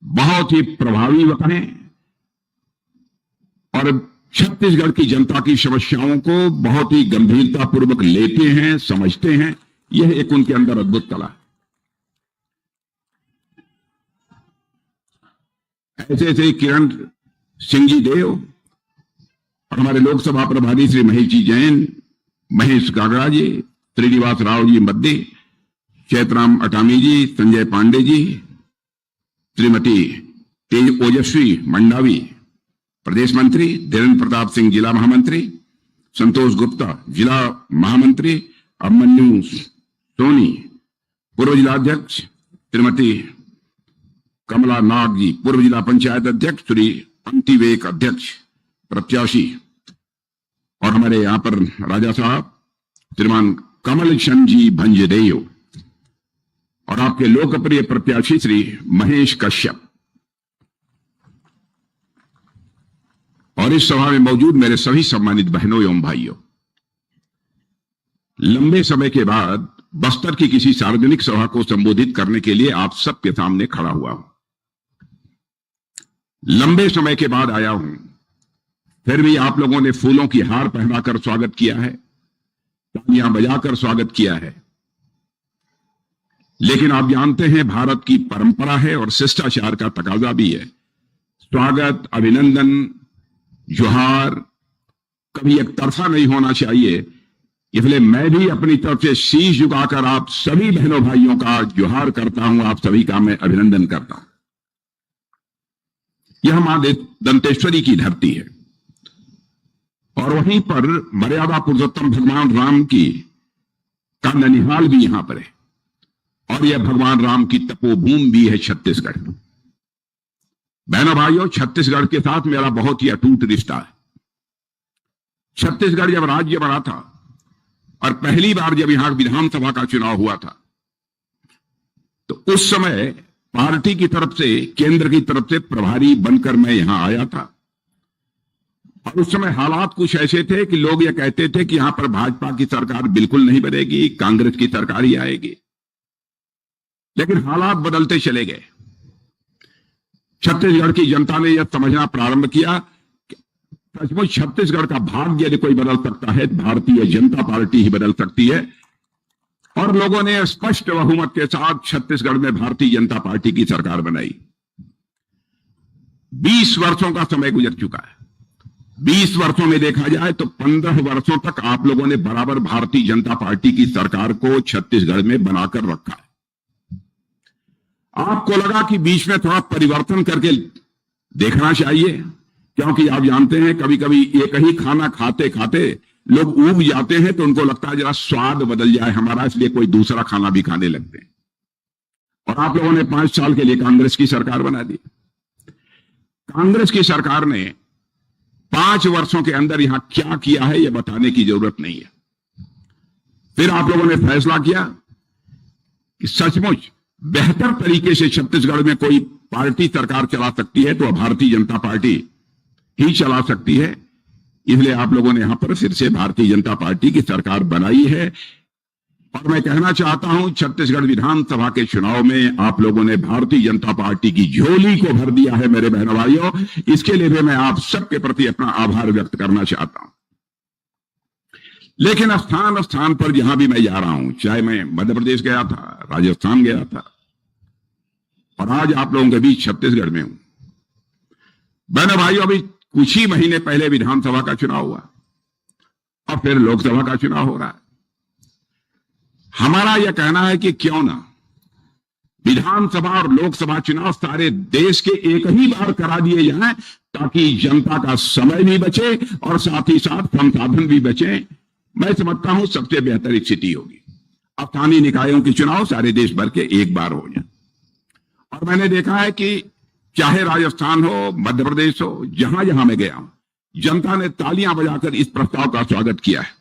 बहुत ही प्रभावी वक्ता हैं और छत्तीसगढ़ की जनता की समस्याओं को बहुत ही गंभीरतापूर्वक लेते हैं, समझते हैं। यह एक उनके अंदर अद्भुत कला है। ऐसे ऐसे किरण सिंह जी देव और हमारे लोकसभा प्रभारी श्री महेश जी जैन, महेश गागड़ा जी, श्रीनिवास राव जी मद्दे, चैतराम अटामी जी, संजय पांडे जी, श्रीमती तेज ओजस्वी मंडावी प्रदेश मंत्री, धीरेन्द्र प्रताप सिंह जिला महामंत्री, संतोष गुप्ता जिला महामंत्री, अभिमन्यु सोनी पूर्व जिलाध्यक्ष, श्रीमती कमला नाग जी पूर्व जिला पंचायत अध्यक्ष, श्री अंतिवेक अध्यक्ष प्रत्याशी, और हमारे यहां पर राजा साहब श्रीमान कमल चंद जी भंजदेव और आपके लोकप्रिय प्रत्याशी श्री महेश कश्यप। और इस सभा में मौजूद मेरे सभी सम्मानित बहनों एवं भाइयों, लंबे समय के बाद बस्तर की किसी सार्वजनिक सभा को संबोधित करने के लिए आप सबके सामने खड़ा हुआ हूं। लंबे समय के बाद आया हूं, फिर भी आप लोगों ने फूलों की हार पहनाकर स्वागत किया है, तालियां बजाकर स्वागत किया है। लेकिन आप जानते हैं भारत की परंपरा है और शिष्टाचार का तकाजा भी है। स्वागत, अभिनंदन, जोहार कभी एक तरफा नहीं होना चाहिए। इसलिए मैं भी अपनी तरफ से शीश झुकाकर आप सभी बहनों भाइयों का जोहार करता हूं, आप सभी का मैं अभिनंदन करता हूं। यह मां दंतेश्वरी की धरती है और वहीं पर मर्यादा पुरुषोत्तम भगवान राम की का ननिहाल भी यहां पर है और यह भगवान राम की तपोभूमि भी है छत्तीसगढ़। बहनों भाइयों, छत्तीसगढ़ के साथ मेरा बहुत ही अटूट रिश्ता है। छत्तीसगढ़ जब राज्य बना था और पहली बार जब यहां विधानसभा का चुनाव हुआ था तो उस समय पार्टी की तरफ से, केंद्र की तरफ से प्रभारी बनकर मैं यहां आया था। और उस समय हालात कुछ ऐसे थे कि लोग ये कहते थे कि यहां पर भाजपा की सरकार बिल्कुल नहीं बनेगी, कांग्रेस की सरकार ही आएगी। लेकिन हालात बदलते चले गए। छत्तीसगढ़ की जनता ने यह समझना प्रारंभ किया कि सचमुच छत्तीसगढ़ का भाग्य यदि कोई बदल सकता है, भारतीय जनता पार्टी ही बदल सकती है। और लोगों ने स्पष्ट बहुमत के साथ छत्तीसगढ़ में भारतीय जनता पार्टी की सरकार बनाई। 20 वर्षों का समय गुजर चुका है। 20 वर्षों में देखा जाए तो 15 वर्षों तक आप लोगों ने बराबर भारतीय जनता पार्टी की सरकार को छत्तीसगढ़ में बनाकर रखा है। आपको लगा कि बीच में थोड़ा परिवर्तन करके देखना चाहिए, क्योंकि आप जानते हैं कभी कभी एक ही खाना खाते खाते लोग ऊब जाते हैं तो उनको लगता है जरा स्वाद बदल जाए हमारा, इसलिए कोई दूसरा खाना भी खाने लगते हैं। और आप लोगों ने 5 साल के लिए कांग्रेस की सरकार बना दी। कांग्रेस की सरकार ने 5 वर्षों के अंदर यहां क्या किया है यह बताने की जरूरत नहीं है। फिर आप लोगों ने फैसला किया कि सचमुच बेहतर तरीके से छत्तीसगढ़ में कोई पार्टी सरकार चला सकती है तो भारतीय जनता पार्टी ही चला सकती है। इसलिए आप लोगों ने यहां पर फिर से भारतीय जनता पार्टी की सरकार बनाई है। और मैं कहना चाहता हूं, छत्तीसगढ़ विधानसभा के चुनाव में आप लोगों ने भारतीय जनता पार्टी की झोली को भर दिया है मेरे बहनों भाइयों। इसके लिए भी मैं आप सबके प्रति अपना आभार व्यक्त करना चाहता हूं। लेकिन स्थान स्थान पर जहां भी मैं जा रहा हूं, चाहे मैं मध्य प्रदेश गया था, राजस्थान गया था और आज आप लोगों के बीच छत्तीसगढ़ में हूं। बहनों भाइयों, अभी कुछ ही महीने पहले विधानसभा का चुनाव हुआ और फिर लोकसभा का चुनाव हो रहा है। हमारा यह कहना है कि क्यों ना विधानसभा और लोकसभा चुनाव सारे देश के एक ही बार करा दिए जाएं, ताकि जनता का समय भी बचे और साथ ही साथ संसाधन भी बचे। मैं समझता हूं सबसे बेहतर स्थिति होगी स्थानीय निकायों के चुनाव सारे देश भर के एक बार हो जाए। और मैंने देखा है कि चाहे राजस्थान हो, मध्य प्रदेश हो, जहां जहां मैं गया हूं, जनता ने तालियां बजाकर इस प्रस्ताव का स्वागत किया है।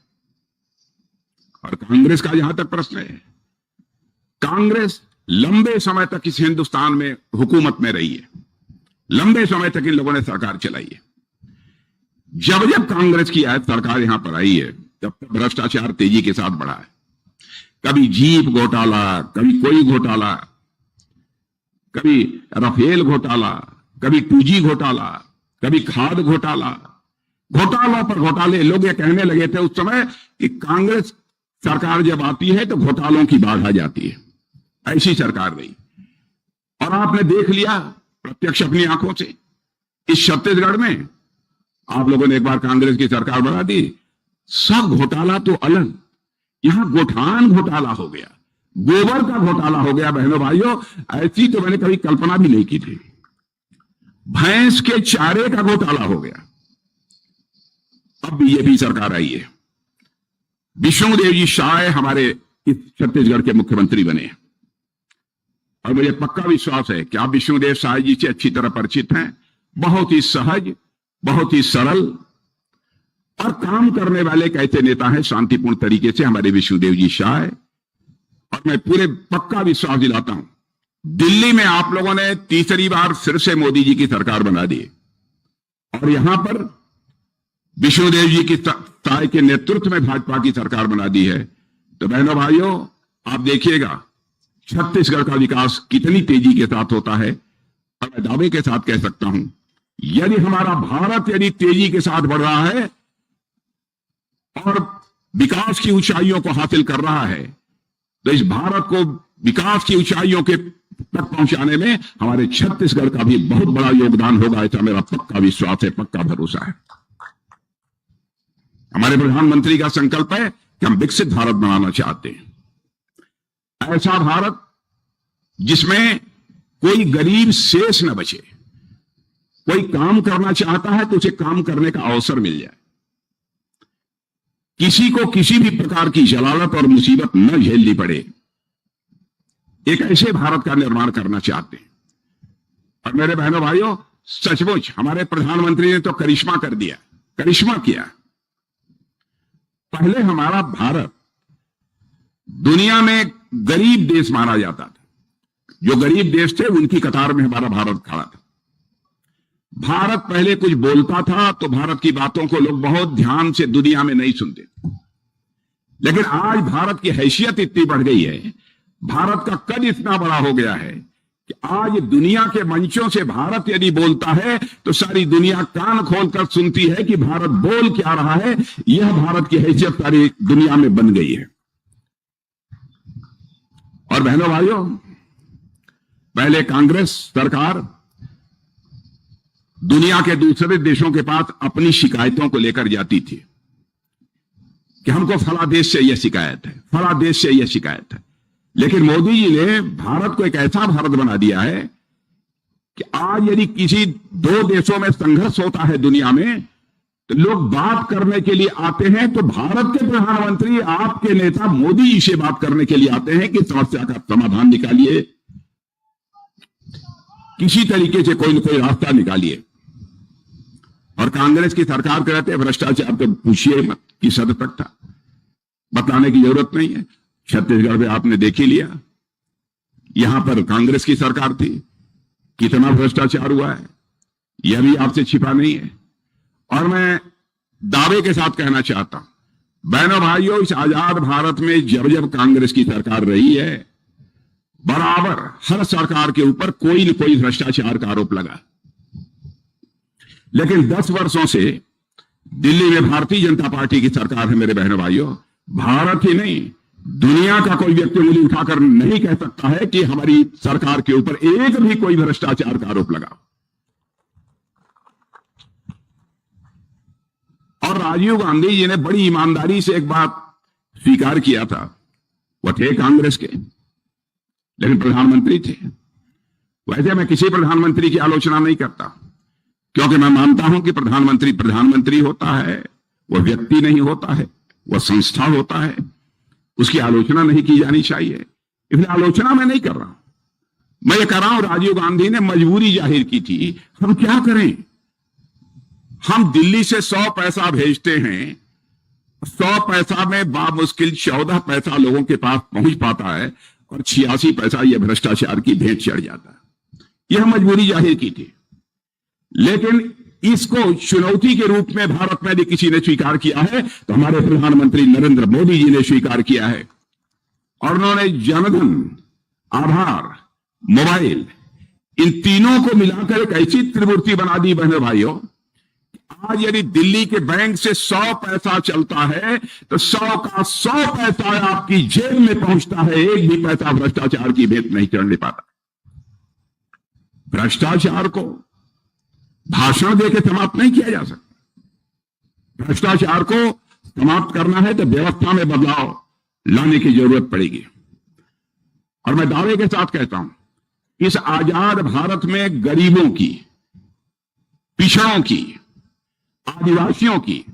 और कांग्रेस का जहां तक प्रश्न है, कांग्रेस लंबे समय तक इस हिंदुस्तान में हुकूमत में रही है, लंबे समय तक इन लोगों ने सरकार चलाई है। जब जब कांग्रेस की सरकार यहां पर आई है, तब तक भ्रष्टाचार तेजी के साथ बढ़ा है। कभी जीप घोटाला, कभी कोई घोटाला, कभी राफेल घोटाला, कभी 2G घोटाला, कभी खाद घोटाला, घोटाला पर घोटाले। लोग ये कहने लगे थे उस समय कि कांग्रेस सरकार जब आती है तो घोटालों की बाढ़ आ जाती है। ऐसी सरकार रही और आपने देख लिया प्रत्यक्ष अपनी आंखों से। इस छत्तीसगढ़ में आप लोगों ने एक बार कांग्रेस की सरकार बना दी, सब घोटाला तो अलग, यहां गोठान घोटाला हो गया, गोबर का घोटाला हो गया। बहनों भाइयों, ऐसी तो मैंने कभी कल्पना भी नहीं की थी। भैंस के चारे का घोटाला हो गया। अब बीजेपी सरकार आई है, विष्णुदेव जी साय हमारे इस छत्तीसगढ़ के मुख्यमंत्री बने और मुझे पक्का विश्वास है कि आप विष्णुदेव साय जी से अच्छी तरह परिचित हैं। बहुत ही सहज, बहुत ही सरल और काम करने वाले एक ऐसे नेता हैं शांतिपूर्ण तरीके से हमारे विष्णुदेव जी साय। और मैं पूरे पक्का विश्वास दिलाता हूं, दिल्ली में आप लोगों ने तीसरी बार फिर से मोदी जी की सरकार बना दी और यहां पर विष्णुदेव जी की साय के नेतृत्व में भाजपा की सरकार बना दी है। तो बहनों भाइयों, आप देखिएगा छत्तीसगढ़ का विकास कितनी तेजी के साथ होता है। और मैं दावे के साथ कह सकता हूं, यदि हमारा भारत यदि तेजी के साथ बढ़ रहा है और विकास की ऊंचाइयों को हासिल कर रहा है, तो इस भारत को विकास की ऊंचाइयों के तक पहुंचाने में हमारे छत्तीसगढ़ का भी बहुत बड़ा योगदान होगा। ऐसा मेरा पक्का विश्वास है, पक्का भरोसा है। हमारे प्रधानमंत्री का संकल्प है कि हम विकसित भारत बनाना चाहते हैं, ऐसा भारत जिसमें कोई गरीब शेष न बचे। कोई काम करना चाहता है तो उसे काम करने का अवसर मिल जाए, किसी को किसी भी प्रकार की जलालत और मुसीबत न झेलनी पड़े। एक ऐसे भारत का निर्माण करना चाहते हैं। और मेरे बहनों भाइयों, सचमुच हमारे प्रधानमंत्री ने तो करिश्मा कर दिया, करिश्मा किया। पहले हमारा भारत दुनिया में गरीब देश माना जाता था, जो गरीब देश थे उनकी कतार में हमारा भारत खड़ा था। भारत पहले कुछ बोलता था तो भारत की बातों को लोग बहुत ध्यान से दुनिया में नहीं सुनते, लेकिन आज भारत की हैसियत इतनी बढ़ गई है, भारत का कद इतना बड़ा हो गया है कि आज दुनिया के मंचों से भारत यदि बोलता है तो सारी दुनिया कान खोलकर सुनती है कि भारत बोल क्या रहा है। यह भारत की हैसियत सारी दुनिया में बन गई है। और बहनों भाइयों, पहले कांग्रेस सरकार दुनिया के दूसरे देशों के पास अपनी शिकायतों को लेकर जाती थी कि हमको फला देश से यह शिकायत है, फला देश से यह शिकायत है। लेकिन मोदी जी ने भारत को एक ऐसा भारत बना दिया है कि आज यदि किसी दो देशों में संघर्ष होता है दुनिया में, तो लोग बात करने के लिए आते हैं तो भारत के प्रधानमंत्री, आपके नेता मोदी जी से बात करने के लिए आते हैं कि समस्या का समाधान निकालिए, किसी तरीके से कोई न कोई रास्ता निकालिए। और कांग्रेस की सरकार कहते हैं भ्रष्टाचार तो पूछिए मत किस हद तक था, बताने की जरूरत नहीं है। छत्तीसगढ़ में आपने देख ही लिया, यहां पर कांग्रेस की सरकार थी, कितना भ्रष्टाचार हुआ है यह भी आपसे छिपा नहीं है। और मैं दावे के साथ कहना चाहता हूं, बहनों भाइयों, इस आजाद भारत में जब जब कांग्रेस की सरकार रही है, बराबर हर सरकार के ऊपर कोई न कोई भ्रष्टाचार का आरोप लगा। लेकिन 10 वर्षों से दिल्ली में भारतीय जनता पार्टी की सरकार है। मेरे बहनों भाइयों, भारत ही नहीं दुनिया का कोई व्यक्ति उंगली उठाकर नहीं कह सकता है कि हमारी सरकार के ऊपर एक भी कोई भ्रष्टाचार का आरोप लगा। और राजीव गांधी जी ने बड़ी ईमानदारी से एक बात स्वीकार किया था, वह थे कांग्रेस के लेकिन प्रधानमंत्री थे। वैसे मैं किसी प्रधानमंत्री की आलोचना नहीं करता, क्योंकि मैं मानता हूं कि प्रधानमंत्री प्रधानमंत्री होता है, वह व्यक्ति नहीं होता है, वह संस्था होता है, उसकी आलोचना नहीं की जानी चाहिए। इसलिए आलोचना मैं नहीं कर रहा हूं, मैं ये कर रहा हूं राजीव गांधी ने मजबूरी जाहिर की थी। हम क्या करें, हम दिल्ली से 100 पैसा भेजते हैं, 100 पैसा में बामुश्किल 14 पैसा लोगों के पास पहुंच पाता है और 86 पैसा यह भ्रष्टाचार की भेंट चढ़ जाता है। यह मजबूरी जाहिर की थी, लेकिन इसको चुनौती के रूप में भारत में यदि किसी ने स्वीकार किया है तो हमारे प्रधानमंत्री नरेंद्र मोदी जी ने स्वीकार किया है। और उन्होंने जनधन, आधार, मोबाइल इन तीनों को मिलाकर एक ऐसी त्रिमूर्ति बना दी बहनों भाइयों, आज यदि दिल्ली के बैंक से 100 पैसा चलता है तो 100 का 100 पैसा आपकी जेब में पहुंचता है, एक भी पैसा भ्रष्टाचार की भेंट नहीं चढ़ने पाता। भ्रष्टाचार को भाषण देकर समाप्त नहीं किया जा सकता। भ्रष्टाचार को समाप्त करना है तो व्यवस्था में बदलाव लाने की जरूरत पड़ेगी। और मैं दावे के साथ कहता हूं, इस आजाद भारत में गरीबों की, पिछड़ों की, आदिवासियों की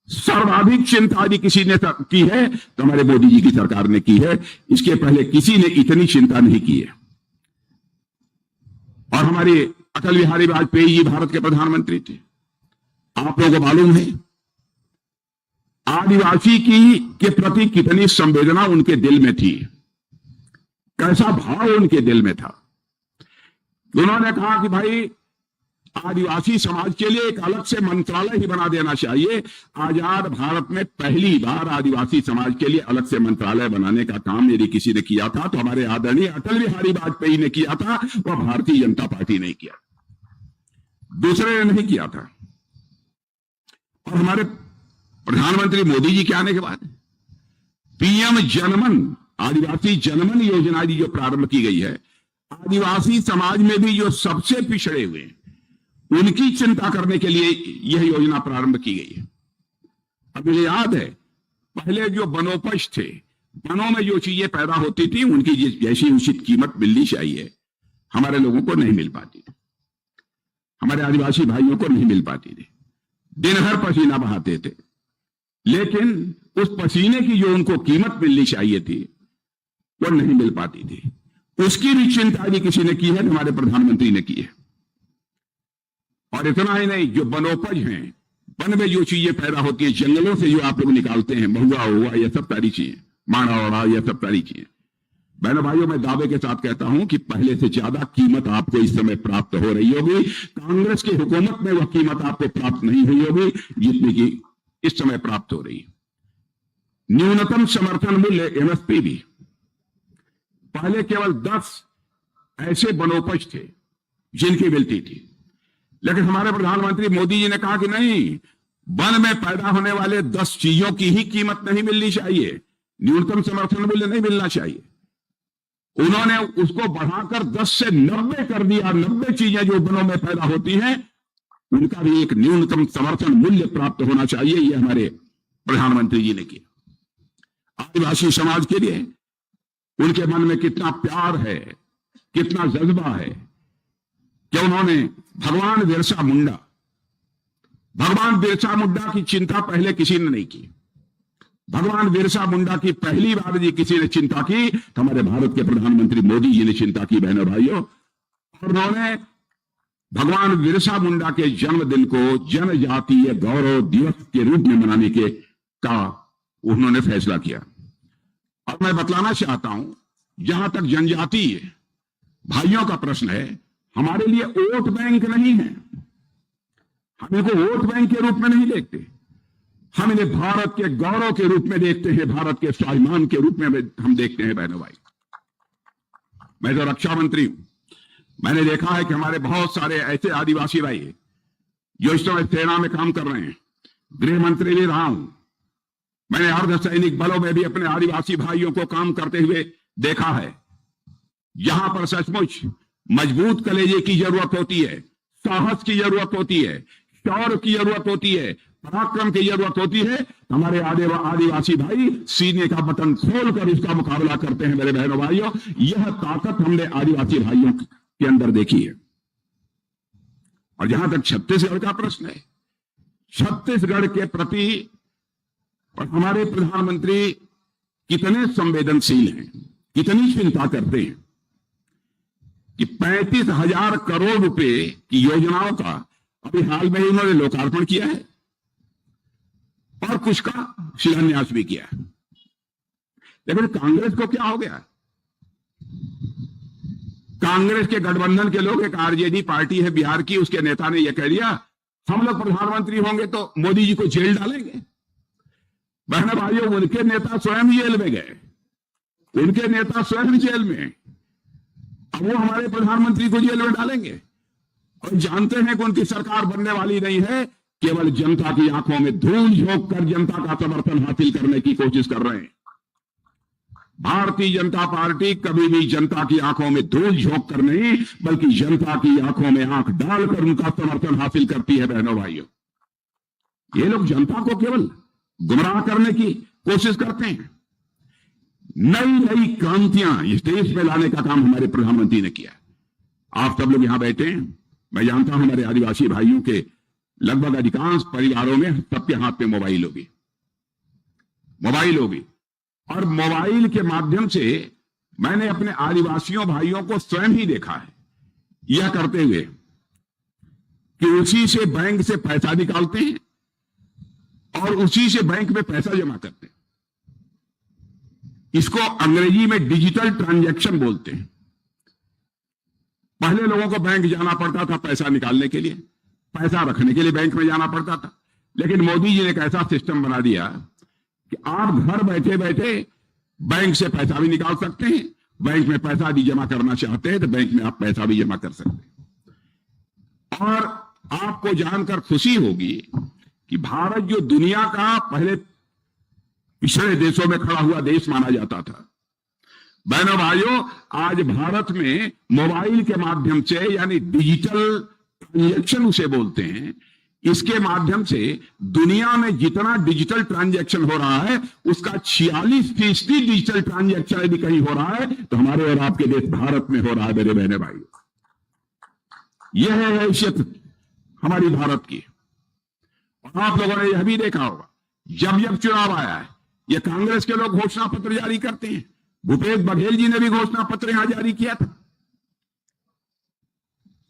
सर्वाधिक चिंता यदि किसी ने की है तो हमारे मोदी जी की सरकार ने की है। इसके पहले किसी ने इतनी चिंता नहीं की है। और हमारे अटल बिहारी वाजपेयी जी भारत के प्रधानमंत्री थे। आप लोगों को मालूम है आदिवासी की के प्रति कितनी संवेदना उनके दिल में थी, कैसा भाव उनके दिल में था। उन्होंने कहा कि भाई आदिवासी समाज के लिए एक अलग से मंत्रालय ही बना देना चाहिए। आजाद भारत में पहली बार आदिवासी समाज के लिए अलग से मंत्रालय बनाने का काम यदि किसी ने किया था तो हमारे आदरणीय अटल बिहारी वाजपेयी ने किया था, वह भारतीय जनता पार्टी ने किया, दूसरे ने नहीं किया था। और हमारे प्रधानमंत्री मोदी जी के आने के बाद पीएम जनमन, आदिवासी जनमन योजना जो प्रारंभ की गई है, आदिवासी समाज में भी जो सबसे पिछड़े हुए हैं उनकी चिंता करने के लिए यह योजना प्रारंभ की गई है। अब मुझे याद है पहले जो वनोपज थे, वनों में जो चीजें पैदा होती थी उनकी जैसी उचित कीमत मिलनी चाहिए हमारे लोगों को नहीं मिल पाती थी, हमारे आदिवासी भाइयों को नहीं मिल पाती थी। दिन भर पसीना बहाते थे, लेकिन उस पसीने की जो उनको कीमत मिलनी चाहिए थी वो नहीं मिल पाती थी। उसकी भी चिंता यदि किसी ने की है तो हमारे प्रधानमंत्री ने की है। और इतना ही नहीं, जो वनोपज हैं, वन में जो चीजें पैदा होती है, जंगलों से जो आप लोग निकालते हैं, महुआ हुआ, यह सब सारी चीजें, माड़ा वाड़ा, यह सब सारी चीजें, बहनों भाइयों मैं दावे के साथ कहता हूं कि पहले से ज्यादा कीमत आपको इस समय प्राप्त हो रही होगी। कांग्रेस की हुकूमत में वह कीमत आपको प्राप्त नहीं हुई होगी जितनी की इस समय प्राप्त हो रही है। न्यूनतम समर्थन मूल्य एमएसपी भी पहले केवल 10 ऐसे वनोपज थे जिनकी मिलती थी, लेकिन हमारे प्रधानमंत्री मोदी जी ने कहा कि नहीं, वन में पैदा होने वाले 10 चीजों की ही कीमत नहीं मिलनी चाहिए, न्यूनतम समर्थन मूल्य नहीं मिलना चाहिए। उन्होंने उसको बढ़ाकर 10 से 90 कर दिया। 90 चीजें जो वनों में पैदा होती हैं उनका भी एक न्यूनतम समर्थन मूल्य प्राप्त होना चाहिए। यह हमारे प्रधानमंत्री जी ने किया। आदिवासी समाज के लिए उनके मन में कितना प्यार है, कितना जज्बा है कि उन्होंने भगवान बिरसा मुंडा की चिंता पहले किसी ने नहीं की। भगवान बिरसा मुंडा की पहली बार जी किसी ने चिंता की तो हमारे भारत के प्रधानमंत्री मोदी जी ने चिंता की बहनों भाइयों। और उन्होंने भगवान बिरसा मुंडा के जन्मदिन को जनजातीय गौरव दिवस के रूप में मनाने का उन्होंने फैसला किया। और मैं बतलाना चाहता हूं, जहां तक जनजातीय भाइयों का प्रश्न है, हमारे लिए वोट बैंक नहीं है। हम इनको वोट बैंक के रूप में नहीं देखते, हम इन्हें भारत के गौरव के रूप में देखते हैं, भारत के स्वाभिमान के रूप में हम देखते हैं बहनों भाई। मैं तो रक्षा मंत्री हूं, मैंने देखा है कि हमारे बहुत सारे ऐसे आदिवासी भाई जो इस समय सेना में काम कर रहे हैं, गृह मंत्री भी रहा हूं, मैंने अर्धसैनिक बलों में भी अपने आदिवासी भाइयों को काम करते हुए देखा है। यहां पर सचमुच मजबूत कलेजे की जरूरत होती है, साहस की जरूरत होती है, शौर्य की जरूरत होती है, पराक्रम की जरूरत होती है। हमारे आदिवासी भाई सीने का बटन खोलकर इसका मुकाबला करते हैं। मेरे बहनों भाइयों, यह ताकत हमने आदिवासी भाइयों के अंदर देखी है। और जहां तक छत्तीसगढ़ का प्रश्न है, छत्तीसगढ़ के प्रति हमारे प्रधानमंत्री कितने संवेदनशील हैं, कितनी चिंता करते हैं कि 35,000 करोड़ रुपए की योजनाओं का अभी हाल में ही उन्होंने लोकार्पण किया है और कुछ का शिलान्यास भी किया है। लेकिन कांग्रेस को क्या हो गया? कांग्रेस के गठबंधन के लोग, एक आरजेडी पार्टी है बिहार की, उसके नेता ने यह कह दिया हम लोग प्रधानमंत्री होंगे तो मोदी जी को जेल डालेंगे। बहनों भाइयों, उनके नेता स्वयं जेल में गए, उनके नेता स्वयं जेल में। अब वो हमारे प्रधानमंत्री को जेल में डालेंगे और जानते हैं कि उनकी सरकार बनने वाली नहीं है, केवल जनता की आंखों में धूल झोंक कर जनता का समर्थन हासिल करने की कोशिश कर रहे हैं। भारतीय जनता पार्टी कभी भी जनता की आंखों में धूल झोंक कर नहीं, बल्कि जनता की आंखों में आंख डालकर उनका समर्थन हासिल करती है। बहनों भाइयों, ये लोग जनता को केवल गुमराह करने की कोशिश करते हैं। नई नई क्रांतियां इस देश में लाने का काम हमारे प्रधानमंत्री ने किया। आप सब लोग यहां बैठे हैं, मैं जानता हूं हमारे आदिवासी भाइयों के लगभग अधिकांश परिवारों में सबके हाथ में मोबाइल होगी, और मोबाइल के माध्यम से मैंने अपने आदिवासियों भाइयों को स्वयं ही देखा है यह करते हुए कि उसी से बैंक से पैसा निकालते हैं और उसी से बैंक में पैसा जमा करते हैं। इसको अंग्रेजी में डिजिटल ट्रांजैक्शन बोलते हैं। पहले लोगों को बैंक जाना पड़ता था पैसा निकालने के लिए, पैसा रखने के लिए बैंक में जाना पड़ता था, लेकिन मोदी जी ने एक ऐसा सिस्टम बना दिया कि आप घर बैठे बैठे बैंक से पैसा भी निकाल सकते हैं, बैंक में पैसा भी जमा करना चाहते हैं तो बैंक में आप पैसा भी जमा कर सकते हैं। और आपको जानकर खुशी होगी कि भारत जो दुनिया का पहले पिछड़े देशों में खड़ा हुआ देश माना जाता था, बहनों भाइयों, आज भारत में मोबाइल के माध्यम से, यानी डिजिटल ट्रांजैक्शन उसे बोलते हैं, इसके माध्यम से दुनिया में जितना डिजिटल ट्रांजैक्शन हो रहा है उसका 46% डिजिटल ट्रांजैक्शन यदि कहीं हो रहा है तो हमारे और आपके देश भारत में हो रहा है। मेरे बहने भाई, यह है हैसियत हमारी भारत की। और आप लोगों ने यह भी देखा होगा, जब जब चुनाव आया है यह कांग्रेस के लोग घोषणा पत्र जारी करते हैं। भूपेश बघेल जी ने भी घोषणा पत्र यहां जारी किया था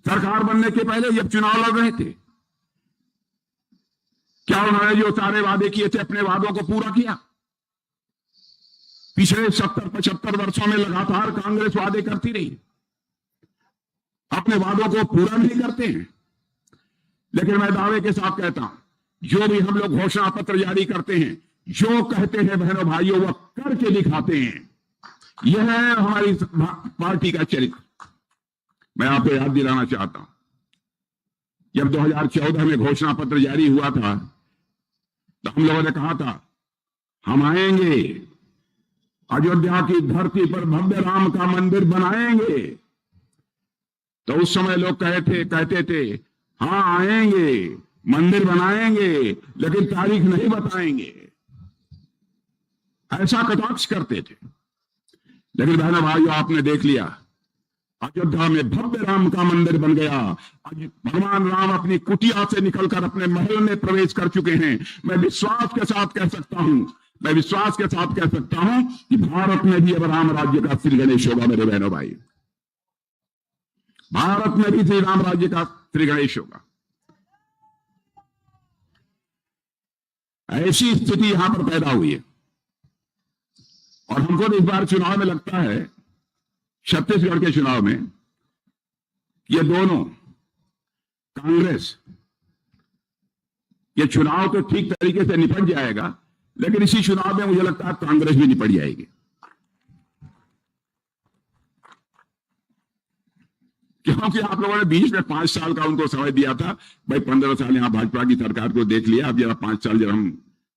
सरकार बनने के पहले, जब चुनाव लड़ रहे थे। क्या उन्होंने जो सारे वादे किए थे अपने वादों को पूरा किया? पिछले 70-75 वर्षों में लगातार कांग्रेस वादे करती रही, अपने वादों को पूरा नहीं करते हैं। लेकिन मैं दावे के साथ कहता हूं, जो भी हम लोग घोषणा पत्र जारी करते हैं, जो कहते हैं बहनों भाइयों, वह करके दिखाते हैं। यह है हमारी पार्टी का चरित्र। मैं आपको याद दिलाना चाहता हूं, जब 2014 में घोषणा पत्र जारी हुआ था तो हम लोगों ने कहा था हम आएंगे, अयोध्या की धरती पर भव्य राम का मंदिर बनाएंगे। तो उस समय लोग कहते थे हाँ आएंगे, मंदिर बनाएंगे, लेकिन तारीख नहीं बताएंगे, ऐसा कटाक्ष करते थे। लेकिन बहनों भाइयों, आपने देख लिया, अयोध्या में भव्य राम का मंदिर बन गया। आज भगवान राम अपनी कुटिया से निकलकर अपने महल में प्रवेश कर चुके हैं। मैं विश्वास के साथ कह सकता हूं कि भारत में भी अब राम राज्य का श्री गणेश होगा। मेरे बहनों भाई, भारत में भी श्री राम राज्य का श्री गणेश होगा। ऐसी स्थिति यहां पर पैदा हुई है। और हमको इस बार चुनाव में लगता है, छत्तीसगढ़ के चुनाव में, ये दोनों कांग्रेस, ये चुनाव तो ठीक तरीके से निपट जाएगा, लेकिन इसी चुनाव में मुझे लगता है कांग्रेस भी निपट जाएगी। क्योंकि आप लोगों ने बीच में 5 साल का उनको समय दिया था, भाई 15 साल यहां भाजपा की सरकार को देख लिया, अब जरा 5 साल जब हम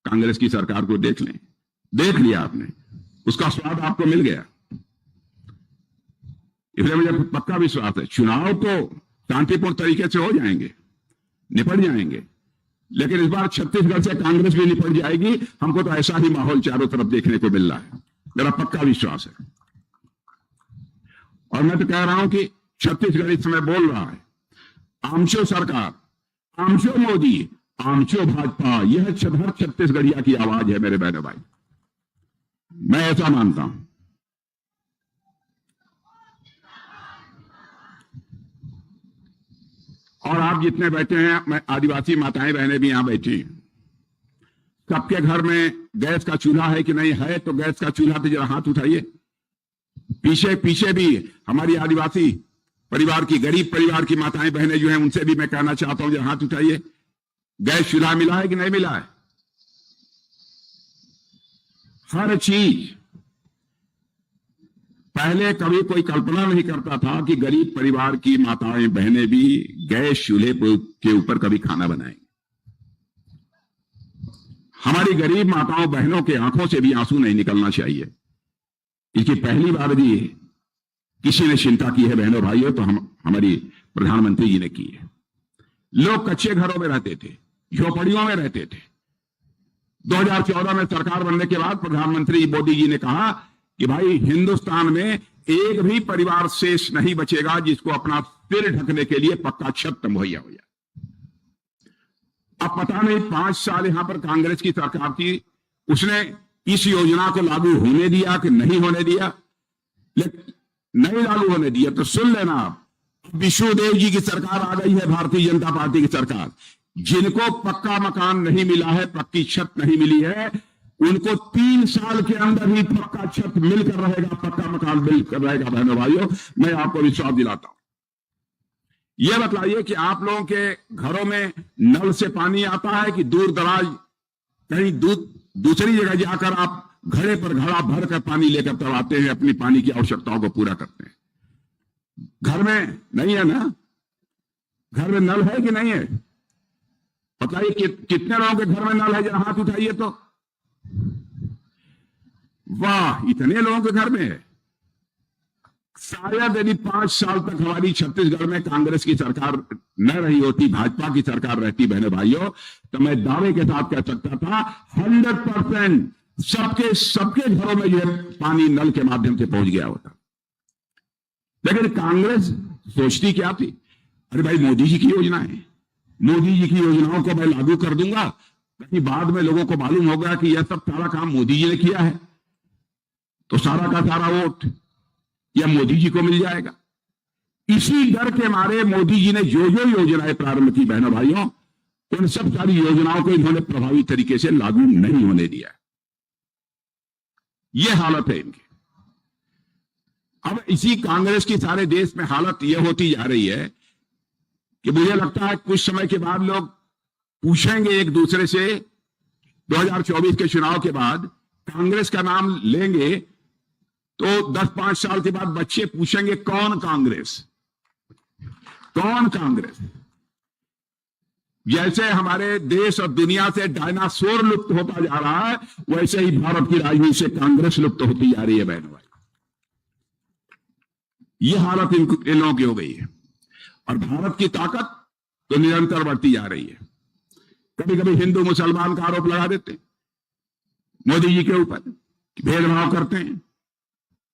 कांग्रेस की सरकार को देख लें। देख लिया आपने, उसका स्वाद आपको मिल गया। इसलिए मुझे पक्का विश्वास है चुनाव तो शांतिपूर्ण तरीके से हो जाएंगे, निपट जाएंगे, लेकिन इस बार छत्तीसगढ़ से कांग्रेस भी निपट जाएगी। हमको तो ऐसा ही माहौल चारों तरफ देखने को मिल रहा है, मेरा पक्का विश्वास है। और मैं तो कह रहा हूं कि छत्तीसगढ़ इस समय बोल रहा है, आमचो सरकार, आमचो मोदी, आमचो भाजपा, यह हर छत्तीसगढ़िया की आवाज है। मेरे बहनों भाई, मैं ऐसा मानता हूं। और आप जितने बैठे हैं, मैं आदिवासी माताएं बहनें भी यहां बैठी हैं, सबके घर में गैस का चूल्हा है कि नहीं है? तो गैस का चूल्हा पे जरा हाथ उठाइए। पीछे पीछे भी हमारी आदिवासी परिवार की, गरीब परिवार की माताएं बहनें जो हैं, उनसे भी मैं कहना चाहता हूं, जरा हाथ उठाइए। गैस चूल्हा मिला है कि नहीं मिला है? हर चीज पहले कभी कोई कल्पना नहीं करता था कि गरीब परिवार की माताएं बहनें भी गैस चूल्हे के ऊपर कभी खाना बनाएंगी। हमारी गरीब माताओं बहनों के आंखों से भी आंसू नहीं निकलना चाहिए। इसकी पहली बार भी किसी ने चिंता की है बहनों भाइयों, तो हमारी प्रधानमंत्री जी ने की है। लोग कच्चे घरों में रहते थे, झोपड़ियों में रहते थे। 2014 में सरकार बनने के बाद प्रधानमंत्री मोदी जी ने कहा कि भाई हिंदुस्तान में एक भी परिवार शेष नहीं बचेगा जिसको अपना सिर ढकने के लिए पक्का छत मुहैया हो जाए। अब पता नहीं 5 साल यहां पर कांग्रेस की सरकार थी, उसने इस योजना को लागू होने दिया कि नहीं होने दिया, लेकिन नहीं लागू होने दिया। तो सुन लेना, आप विष्णुदेव जी की सरकार आ गई है, भारतीय जनता पार्टी की सरकार। जिनको पक्का मकान नहीं मिला है, पक्की छत नहीं मिली है, उनको 3 साल के अंदर ही पक्का छत मिलकर रहेगा, पक्का मकान मिलकर रहेगा। बहनों भाइयों, मैं आपको विश्वास दिलाता हूं। यह बतलाइए कि आप लोगों के घरों में नल से पानी आता है कि दूर दराज कहीं दूसरी जगह जाकर आप घड़े पर घड़ा भर कर पानी लेकर तब आते हैं, अपनी पानी की आवश्यकताओं को पूरा करते हैं? घर में नहीं है ना? घर में नल है कि नहीं है? बताइए कितने लोगों के घर में नल है? जरा हाथ उठाइए तो। वाह, इतने लोगों के घर में है। शायद यदि 5 साल तक हमारी छत्तीसगढ़ में कांग्रेस की सरकार न रही होती, भाजपा की सरकार रहती बहनों भाइयों, तो मैं दावे के साथ कह सकता था 100% सबके घरों में यह पानी नल के माध्यम से पहुंच गया होता। लेकिन कांग्रेस सोचती क्या थी? अरे भाई, मोदी जी की योजना है, मोदी जी की योजनाओं को मैं लागू कर दूंगा, लेकिन बाद में लोगों को मालूम होगा कि यह सब सारा काम मोदी जी ने किया है, तो सारा का सारा वोट या मोदी जी को मिल जाएगा। इसी डर के मारे मोदी जी ने जो जो योजनाएं प्रारंभ की बहनों भाइयों, उन सब सारी योजनाओं को इन्होंने प्रभावी तरीके से लागू नहीं होने दिया। यह हालत है इनकी। अब इसी कांग्रेस की सारे देश में हालत यह होती जा रही है कि मुझे लगता है कुछ समय के बाद लोग पूछेंगे एक दूसरे से, 2024 के चुनाव के बाद कांग्रेस का नाम लेंगे तो 10-5 साल के बाद बच्चे पूछेंगे कौन कांग्रेस, कौन कांग्रेस। जैसे हमारे देश और दुनिया से डायनासोर लुप्त होता जा रहा है, वैसे ही भारत की राजनीति से कांग्रेस लुप्त होती जा रही है बहनों भाई। यह हालत इन लोगों की हो गई है। और भारत की ताकत तो निरंतर बढ़ती जा रही है। कभी कभी हिंदू मुसलमान का आरोप लगा देते हैं मोदी जी के ऊपर, भेदभाव करते हैं।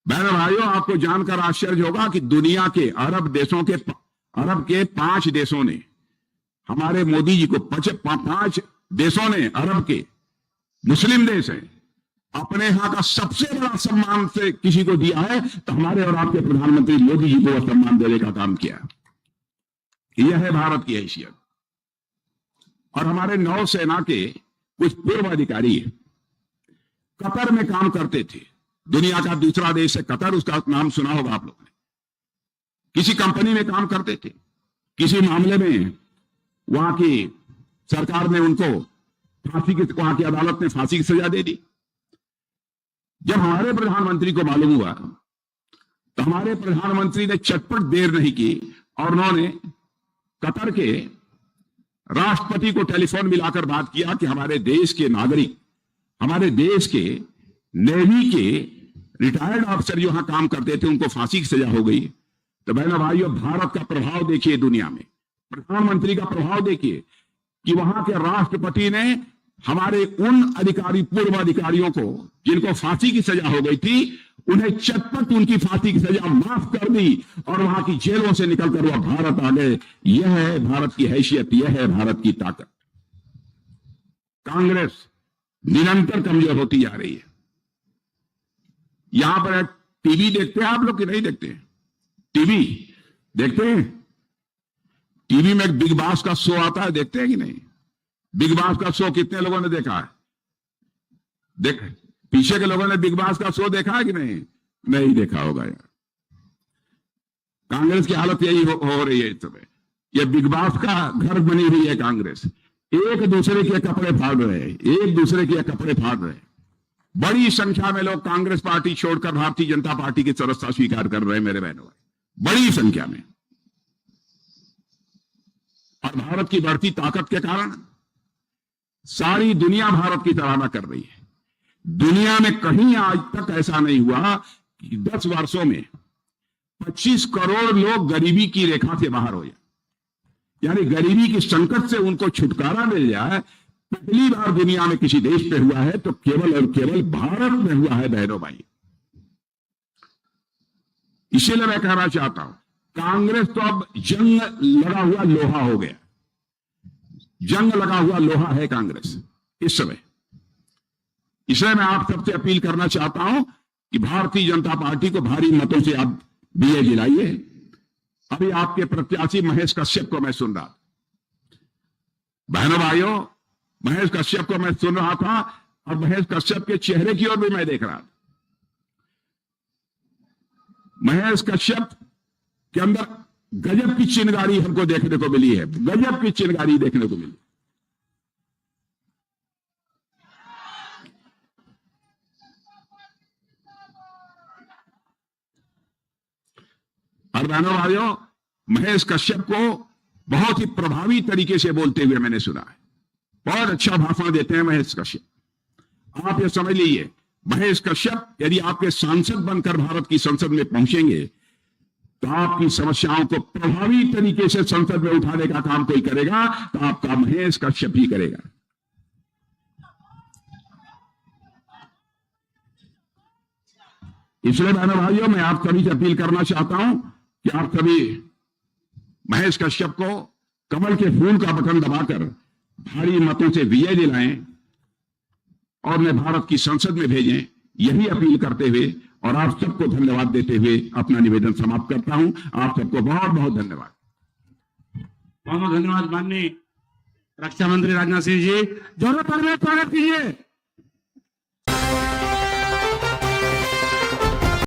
बहनों भाइयों, आपको जानकर आश्चर्य होगा कि दुनिया के अरब के 5 देशों ने हमारे मोदी जी को 5 देशों ने, अरब के मुस्लिम देश हैं, अपने यहां का सबसे बड़ा सम्मान से किसी को दिया है तो हमारे और आपके प्रधानमंत्री मोदी जी को सम्मान देने का काम किया। यह है भारत की हैसियत। और हमारे नौसेना के कुछ पूर्व अधिकारी कतर में काम करते थे। दुनिया का दूसरा देश है कतर, उसका नाम सुना होगा आप लोगों ने। किसी कंपनी में काम करते थे, किसी मामले में वहां की सरकार ने उनको वहां की अदालत ने फांसी की सजा दे दी। जब हमारे प्रधानमंत्री को मालूम हुआ तो हमारे प्रधानमंत्री ने चटपट देर नहीं की और उन्होंने कतर के राष्ट्रपति को टेलीफोन मिलाकर बात किया कि हमारे देश के नागरिक, हमारे देश के नेवी के रिटायर्ड ऑफिसर जो यहां काम करते थे उनको फांसी की सजा हो गई। तो बहनों भाइयों, भारत का प्रभाव देखिए दुनिया में, प्रधानमंत्री का प्रभाव देखिए कि वहां के राष्ट्रपति ने हमारे उन अधिकारी, पूर्व अधिकारियों को जिनको फांसी की सजा हो गई थी, उन्हें चटपट उनकी फांसी की सजा माफ कर दी और वहां की जेलों से निकलकर वह भारत आ गए। यह है भारत की हैसियत, यह है भारत की ताकत। कांग्रेस निरंतर कमजोर होती जा रही है। यहां पर टीवी देखते हैं आप लोग कि नहीं देखते हैं? टीवी देखते हैं? टीवी में एक बिग बॉस का शो आता है, देखते हैं कि नहीं? बिग बॉस का शो कितने लोगों ने देखा है? पीछे के लोगों ने बिग बॉस का शो देखा है कि नहीं? नहीं देखा होगा यार। कांग्रेस की हालत यही हो रही है इस समय। ये बिग बॉस का घर बनी हुई है कांग्रेस। एक दूसरे के कपड़े फाड़ रहे हैं, एक दूसरे के कपड़े फाड़ रहे हैं। बड़ी संख्या में लोग कांग्रेस पार्टी छोड़कर भारतीय जनता पार्टी की सदस्यता स्वीकार कर रहे हैं मेरे बहनों, बड़ी संख्या में। और भारत की बढ़ती ताकत के कारण सारी दुनिया भारत की सराहना कर रही है। दुनिया में कहीं आज तक ऐसा नहीं हुआ कि 10 वर्षों में 25 करोड़ लोग गरीबी की रेखा से बाहर हो जाए, यानी गरीबी की संकट से उनको छुटकारा मिल जाए। पहली बार दुनिया में किसी देश पे हुआ है तो केवल और केवल भारत में हुआ है बहनों भाई। इसीलिए मैं कहना चाहता हूं, कांग्रेस तो अब जंग लगा हुआ लोहा हो गया, जंग लगा हुआ लोहा है कांग्रेस इस समय। इसलिए मैं आप सबसे अपील करना चाहता हूं कि भारतीय जनता पार्टी को भारी मतों से आप विजय दिलाइए। अभी आपके प्रत्याशी महेश कश्यप को मैं सुन रहा था, बहनों भाइयों, महेश कश्यप को मैं सुन रहा था और महेश कश्यप के चेहरे की ओर भी मैं देख रहा था। महेश कश्यप के अंदर गजब की चिंगारी हमको देखने को मिली है, गजब की चिंगारी देखने को मिली। और बहनों भाइयों, महेश कश्यप को बहुत ही प्रभावी तरीके से बोलते हुए मैंने सुना है। बहुत अच्छा भाषण देते हैं महेश कश्यप। आप ये समझ लीजिए, महेश कश्यप यदि आपके सांसद बनकर भारत की संसद में पहुंचेंगे तो आपकी समस्याओं को प्रभावी तरीके से संसद में उठाने का काम कोई करेगा तो आपका महेश कश्यप ही करेगा। इसलिए बहनों भाइयों, मैं आप सभी से अपील करना चाहता हूं कि आप सभी महेश कश्यप को कमल के फूल का बटन दबाकर भारी मतों से विजय दिलाएं और उन्हें भारत की संसद में भेजें, यही अपील करते हुए और आप सबको धन्यवाद देते हुए अपना निवेदन समाप्त करता हूं। आप सबको बहुत बहुत धन्यवाद। बहुत बहुत धन्यवाद माननीय रक्षा मंत्री राजनाथ सिंह जी, जोरों पर स्वागत कीजिए।